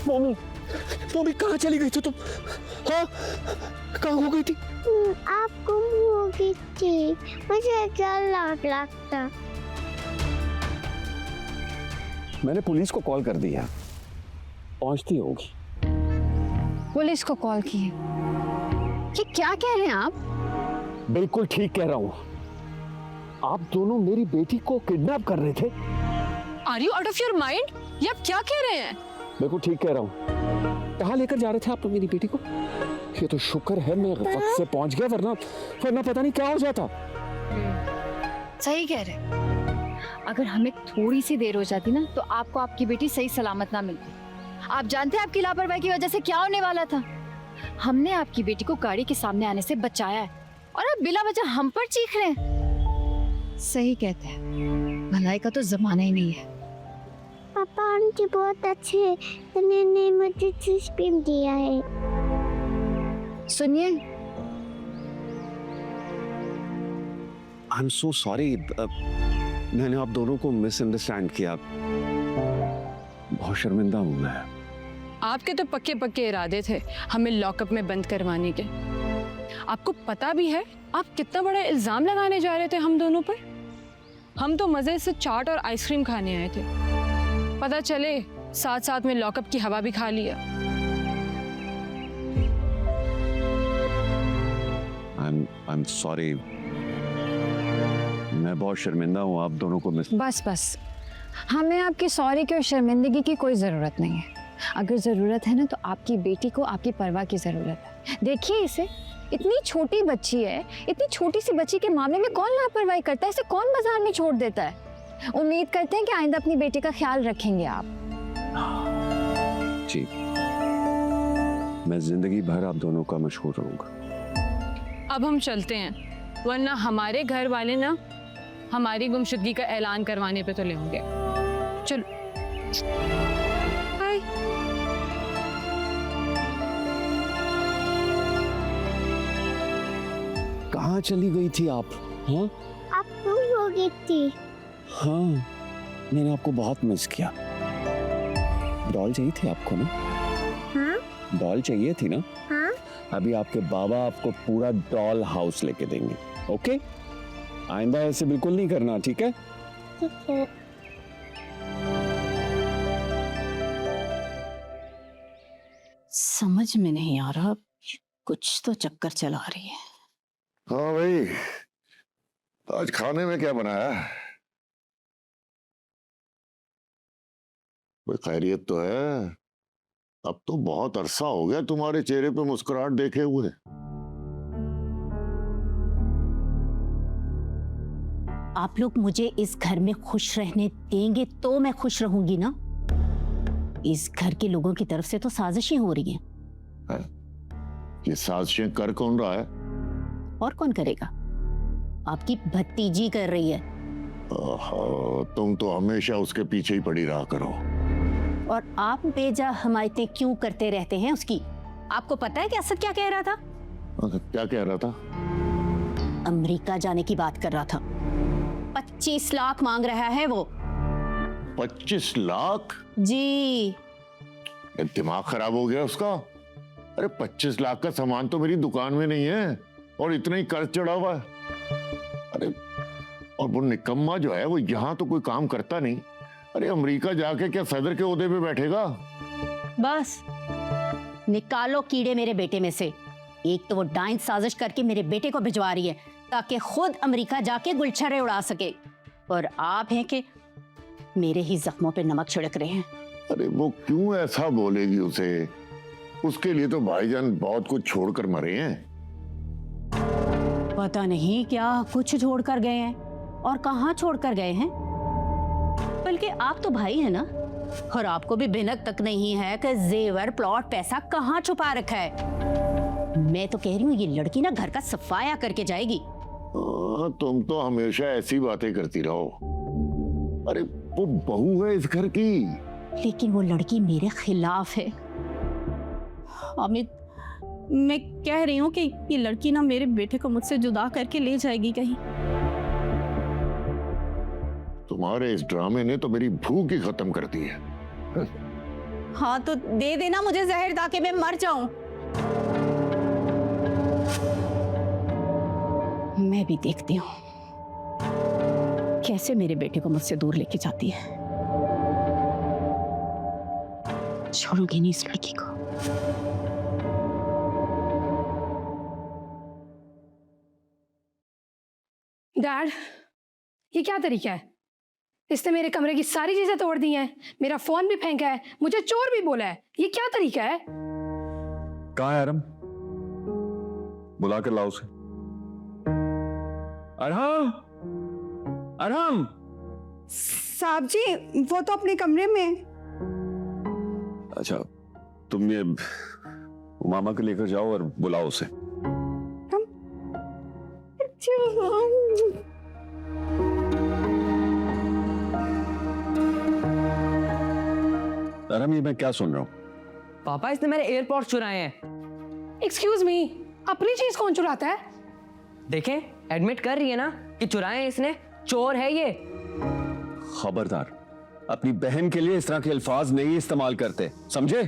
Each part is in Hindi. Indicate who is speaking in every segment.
Speaker 1: मम्मी, मम्मी कहाँ चली गई थी तुम? हाँ, कहाँ हो गई थी?
Speaker 2: आप गुम हो गई थी, मुझे डर लगता।
Speaker 1: मैंने पुलिस को कॉल कर दिया, पहुंचती होगी।
Speaker 3: पुलिस को कॉल की? ये क्या कह रहे हैं आप?
Speaker 1: बिल्कुल ठीक कह रहा हूँ। आप दोनों मेरी बेटी को किडनैप कर रहे थे।
Speaker 3: Are you out of your mind? ये आप क्या कह रहे हैं?
Speaker 1: बिल्कुल ठीक कह रहा हूँ। कहाँ लेकर जा रहे थे आप लोग मेरी बेटी को? ये तो शुक्र है मैं वक्त से पहुंच गया, वरना पता नहीं क्या हो जाता।
Speaker 3: सही कह रहे। अगर हमें थोड़ी सी देर हो जाती ना तो आपको आपकी बेटी सही सलामत ना मिलती। आप जानते हैं आपकी लापरवाही की वजह से क्या होने वाला था? हमने आपकी बेटी को गाड़ी के सामने आने से बचाया है और आप बिला वजह हम पर चीख रहे हैं। सही कहते हैं, भलाई का तो जमाना ही नहीं है।
Speaker 2: पापा आंटी बहुत अच्छे हैं, उन्होंने मुझे टिफिन दिया है।
Speaker 3: सुनिए,
Speaker 1: आई एम सो सॉरी, मैंने आप दोनों को मिसअंडरस्टैंड किया। बहुत शर्मिंदा हूं मैं।
Speaker 4: आपके तो पक्के पक्के इरादे थे हमें लॉकअप में बंद करवाने के। आपको पता भी है आप कितना बड़ा इल्जाम लगाने जा रहे थे हम दोनों पर। हम तो मजे से चाट और आइसक्रीम खाने आए थे, पता चले साथ साथ में लॉकअप की हवा भी खा लिया।
Speaker 1: I'm sorry, मैं बहुत शर्मिंदा हूँ आप दोनों को मिस।
Speaker 3: बस हमें आपकी सॉरी की और शर्मिंदगी की कोई जरूरत नहीं है। अगर जरूरत है ना तो आपकी बेटी को आपकी परवाह की जरूरत है। देखिए इसे, इतनी छोटी बच्ची है, इतनी छोटी सी बच्ची के मामले में कौन लापरवाही करता है? इसे कौन बाजार में छोड़ देता है? उम्मीद करते हैं कि आइंदा अपनी बेटी का ख्याल रखेंगे आप।
Speaker 1: जी, मैं जिंदगी भर आप दोनों का मशहूर रहूंगा।
Speaker 4: अब हम चलते हैं, वरना हमारे घर वाले ना हमारी गुमशुदगी का ऐलान करवाने पे तुले होंगे। चलो बाय।
Speaker 1: कहाँ चली गई थी आप? हाँ
Speaker 2: आप गुम हो गई थी।
Speaker 1: हाँ, मैंने आपको बहुत मिस किया। डॉल चाहिए थी आपको ना?
Speaker 2: हाँ
Speaker 1: डॉल चाहिए थी ना?
Speaker 2: हाँ।
Speaker 1: अभी आपके बाबा आपको पूरा डॉल हाउस लेके देंगे, ओके? आइंदा ऐसे बिल्कुल नहीं करना, ठीक है?
Speaker 2: ठीक है।
Speaker 5: समझ में नहीं आ रहा, कुछ तो चक्कर चला रही है।
Speaker 6: हाँ भाई, आज खाने में क्या बनाया है? कोई खैरियत तो है? अब तो बहुत अरसा हो गया तुम्हारे चेहरे पे मुस्कुराहट देखे हुए।
Speaker 5: आप लोग मुझे इस घर में खुश रहने देंगे तो मैं खुश रहूंगी ना। इस घर के लोगों की तरफ से तो साजिशें हो रही हैं।
Speaker 6: ये साजिशें कर कौन रहा है?
Speaker 5: और कौन करेगा? आपकी भतीजी कर रही है।
Speaker 6: ओहो, तुम तो हमेशा उसके पीछे ही पड़ी रहा करो।
Speaker 5: और आप बेजा हमायतें क्यों करते रहते हैं उसकी? आपको पता है कि असद क्या कह रहा था?
Speaker 6: क्या कह रहा था?
Speaker 5: अमेरिका जाने की बात कर रहा था। 25 लाख मांग रहा है वो।
Speaker 6: 25 लाख?
Speaker 5: जी।
Speaker 6: दिमाग खराब हो गया उसका? अरे 25 लाख का सामान तो मेरी दुकान में नहीं है और इतना ही कर्ज चढ़ा हुआ है। अरे और वो निकम्मा जो है वो यहाँ तो कोई काम करता नहीं। अरे अमेरिका जाके क्या सदर के ओहदे पे बैठेगा?
Speaker 5: बस निकालो कीड़े मेरे बेटे में से। एक तो वो डाइन साजिश करके मेरे बेटे को भिजवा रही है ताकि खुद अमेरिका जाके गुलछरे उड़ा सके, और आप हैं कि मेरे ही जख्मों पे नमक छिड़क रहे हैं।
Speaker 6: अरे वो क्यों ऐसा बोलेगी उसे? उसके लिए तो भाईजान बहुत कुछ छोड़कर मरे हैं।
Speaker 5: पता नहीं क्या कुछ छोड़कर गए हैं और कहाँ छोड़कर गए हैं। बल्कि आप तो भाई है ना, और आपको भी भिनक तक नहीं है कि जेवर प्लॉट पैसा कहाँ छुपा रखा है। मैं तो कह रही हूँ ये लड़की ना घर का सफाया करके जाएगी।
Speaker 6: तुम तो हमेशा ऐसी बातें करती रहो। अरे वो बहू है इस घर की।
Speaker 5: लेकिन वो लड़की मेरे खिलाफ है।
Speaker 7: अमित, मैं कह रही हूँ कि ये लड़की ना मेरे बेटे को मुझसे जुदा करके ले जाएगी कहीं।
Speaker 6: तुम्हारे इस ड्रामे ने तो मेरी भूख ही खत्म कर दी है।
Speaker 7: हाँ तो दे देना मुझे जहर ताकि मैं मर जाऊं। मैं भी देखती हूँ कैसे मेरे बेटे को मुझसे दूर लेके जाती है। छोड़ूंगी नहीं इस लड़की को।
Speaker 8: डैड, ये क्या तरीका है? इसने मेरे कमरे की सारी चीजें तोड़ दी हैं, मेरा फोन भी फेंका है, मुझे चोर भी बोला है। ये क्या तरीका है?
Speaker 1: कहाँ है अरम? बुला कर लाओ उसे। अरहम, अरहम।
Speaker 9: साहब जी वो तो अपने कमरे में।
Speaker 1: अच्छा, तुम ये मामा को लेकर जाओ और बुलाओ उसे। अरहम, ये मैं क्या सुन रहा हूँ?
Speaker 10: पापा इसने मेरे एयरपॉड्स चुराए हैं।
Speaker 8: एक्सक्यूज मी, अपनी चीज कौन चुराता है?
Speaker 10: देखें, एडमिट कर रही है ना कि चुराए हैं इसने। चोर है ये।
Speaker 1: खबरदार, अपनी बहन के लिए इस तरह के अल्फाज नहीं इस्तेमाल करते, समझे?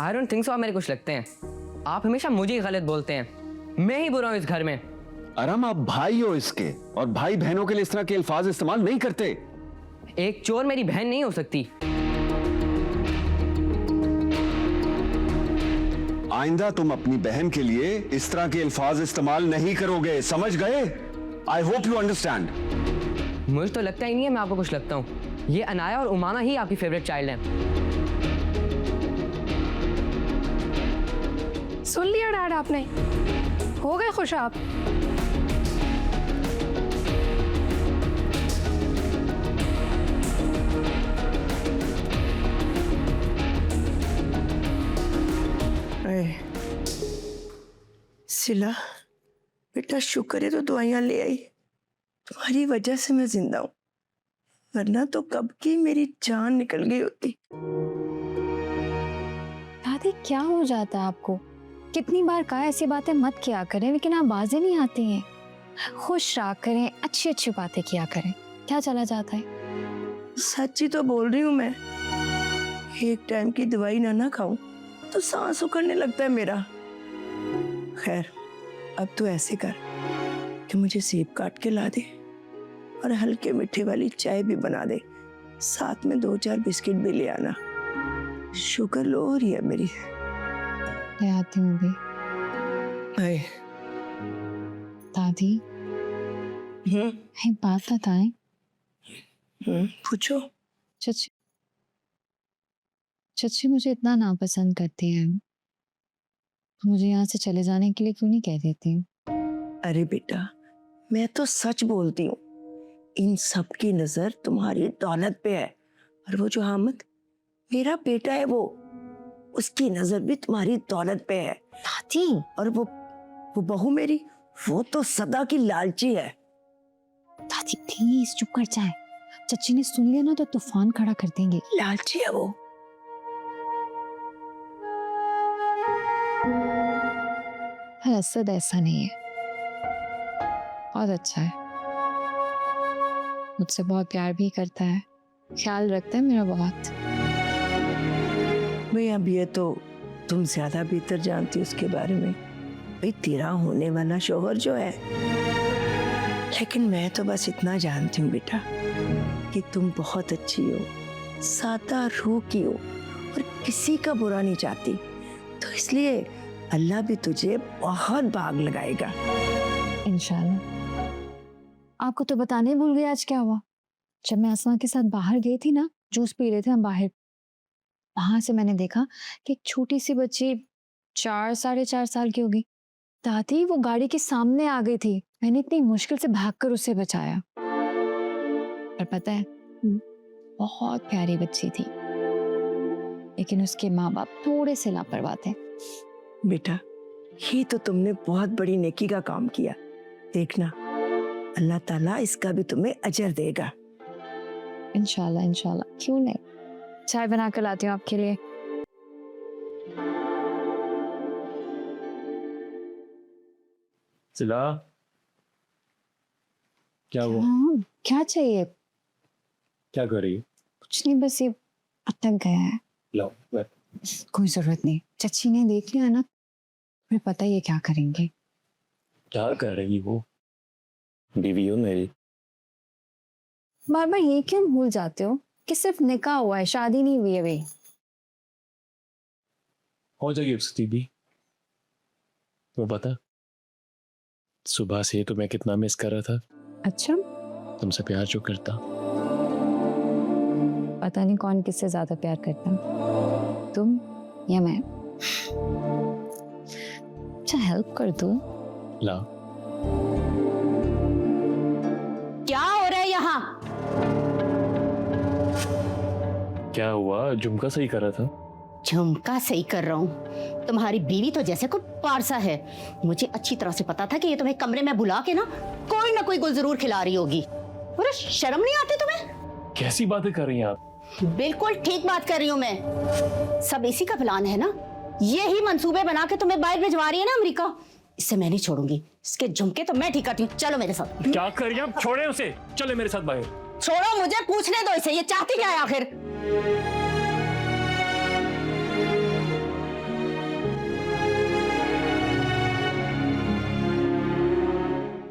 Speaker 10: I don't think so. आप मेरे कुछ लगते हैं। आप हमेशा मुझे ही गलत बोलते हैं। मैं ही बुरा हूं इस घर में।
Speaker 1: अरहम, आप भाई हो इसके, और भाई बहनों के लिए इस तरह के अल्फाज इस्तेमाल नहीं करते।
Speaker 10: एक चोर मेरी बहन नहीं हो सकती।
Speaker 1: आइंदा तुम अपनी बहन के लिए इस तरह के अल्फाज इस्तेमाल नहीं करोगे, समझ गए? I hope you understand.
Speaker 10: मुझे तो लगता ही नहीं है मैं आपको कुछ लगता हूँ। ये अनाया और उमामा ही आपकी फेवरेट चाइल्ड हैं।
Speaker 8: सुन लिया डैड आपने? हो गए खुश आप?
Speaker 9: सिला बेटा, शुक्र है तो दवाइयां ले आई। तुम्हारी वजह से मैं जिंदा हूं, वरना तो कब की मेरी जान निकल गई होती।
Speaker 3: दादी, क्या हो जाता है आपको? कितनी बार कहा ऐसी बातें मत किया करें, लेकिन आप बाजें नहीं आती हैं। खुश रहा करें, अच्छी अच्छी बातें किया करें। क्या चला जाता है?
Speaker 9: सच्ची तो बोल रही हूँ मैं। एक टाइम की दवाई ना खाऊं तो सांस उखड़ने लगता है मेरा। खैर, अब तो ऐसे कर कि मुझे सेब काट के ला दे और हल्के मीठे वाली चाय भी बना दे। साथ में 2-4 बिस्किट भी ले आना। शुगर लो हो रही है मेरी।
Speaker 3: ले आती हूँ भी।
Speaker 9: आए।
Speaker 3: दादी, एक बात बताएं।
Speaker 9: पूछो।
Speaker 3: चची चची मुझे इतना नापसंद करती है, मुझे यहाँ से चले जाने के लिए क्यों नहीं कह देती?
Speaker 9: अरे बेटा, मैं तो सच बोलती हूँ। इन सब की नजर तुम्हारी दौलत पे है, और वो जो हामिद मेरा बेटा है, वो उसकी नजर भी तुम्हारी दौलत पे है।
Speaker 3: दादी,
Speaker 9: और वो बहू मेरी, वो तो सदा की लालची है।
Speaker 3: दादी प्लीज चुप कर जाए। चची ने सुन लिया ना तो तूफान खड़ा कर देंगे।
Speaker 9: लालची है वो।
Speaker 3: पर असद ऐसा नहीं है, बहुत अच्छा है। मुझसे बहुत प्यार भी करता है, ख्याल रखता है मेरा बहुत।
Speaker 9: भाई अब ये तो तुम ज्यादा बेहतर जानती हो उसके बारे में। भाई तेरा होने वाला शोहर जो है, लेकिन मैं तो बस इतना जानती हूँ बेटा कि तुम बहुत अच्छी हो, सादा रूह की हो और किसी का बुरा नहीं चाहती। तो इसलिए अल्लाह भी तुझे बहुत भाग लगाएगा
Speaker 3: इंशाल्लाह। आपको तो बताने भूल गई आज क्या हुआ। जब मैं आसमा के साथ बाहर गई थी ना, जूस पी रहे थे हम बाहर, वहां से मैंने देखा कि एक छोटी सी बच्ची 4-4.5 साल की होगी। दादी, वो गाड़ी के सामने आ गई थी। मैंने इतनी मुश्किल से भागकर उसे बचाया। पर पता है, बहुत प्यारी बच्ची थी, लेकिन उसके माँ बाप थोड़े से लापरवाह थे।
Speaker 9: बेटा, ये तो तुमने बहुत बड़ी नेकी का काम किया। देखना, अल्लाह ताला इसका भी तुम्हें अजर देगा।
Speaker 3: इंशाल्लाह इंशाल्लाह, क्यों नहीं। चाय बना कर लाती हूँ आपके लिए।
Speaker 1: सिला, क्या हुआ?
Speaker 3: क्या चाहिए?
Speaker 1: क्या कर रही है?
Speaker 3: कुछ नहीं, बस ये अटक गया है।
Speaker 1: लो
Speaker 3: कोई जरूरत नहीं, चच्ची ने देख लिया ना, फिर पता ही है क्या करेंगे।
Speaker 1: क्या कर रही वो, बीवी हो मेरी।
Speaker 3: बार बार ये क्यों भूल जाते हो कि सिर्फ निकाह हुआ है, शादी नहीं हुई है अभी।
Speaker 11: हो जाएगी उसकी भी। वो पता सुबह से तो मैं कितना मिस कर रहा था
Speaker 3: अच्छा,
Speaker 11: तुमसे, प्यार जो करता।
Speaker 3: पता नहीं कौन किससे ज्यादा प्यार करता, तुम या मैं। अच्छा हेल्प कर दो।
Speaker 11: ला
Speaker 5: क्या हो रहा है यहाँ?
Speaker 11: क्या हुआ, झुमका सही कर रहा था।
Speaker 5: झुमका सही कर रहा हूँ। तुम्हारी बीवी तो जैसे कोई पारसा है। मुझे अच्छी तरह से पता था कि ये तुम्हें कमरे में बुला के ना कोई गुल जरूर खिला रही होगी। अरे शर्म नहीं आती तुम्हें?
Speaker 11: कैसी बातें कर रही हैं आप?
Speaker 5: बिल्कुल ठीक बात कर रही हूँ मैं। सब इसी का प्लान है ना, यही मंसूबे बना के तुम्हें बाहर भिजवा रही है ना अमेरिका। इससे मैं नहीं छोड़ूंगी, इसके झुमके तो मैं ठीक करती हूँ। चलो मेरे साथ।
Speaker 11: क्या कर रही हैं आप? छोड़े उसे, चले मेरे साथ बाहर।
Speaker 5: छोड़ो मुझे, पूछने दो इसे ये चाहती क्या है आखिर।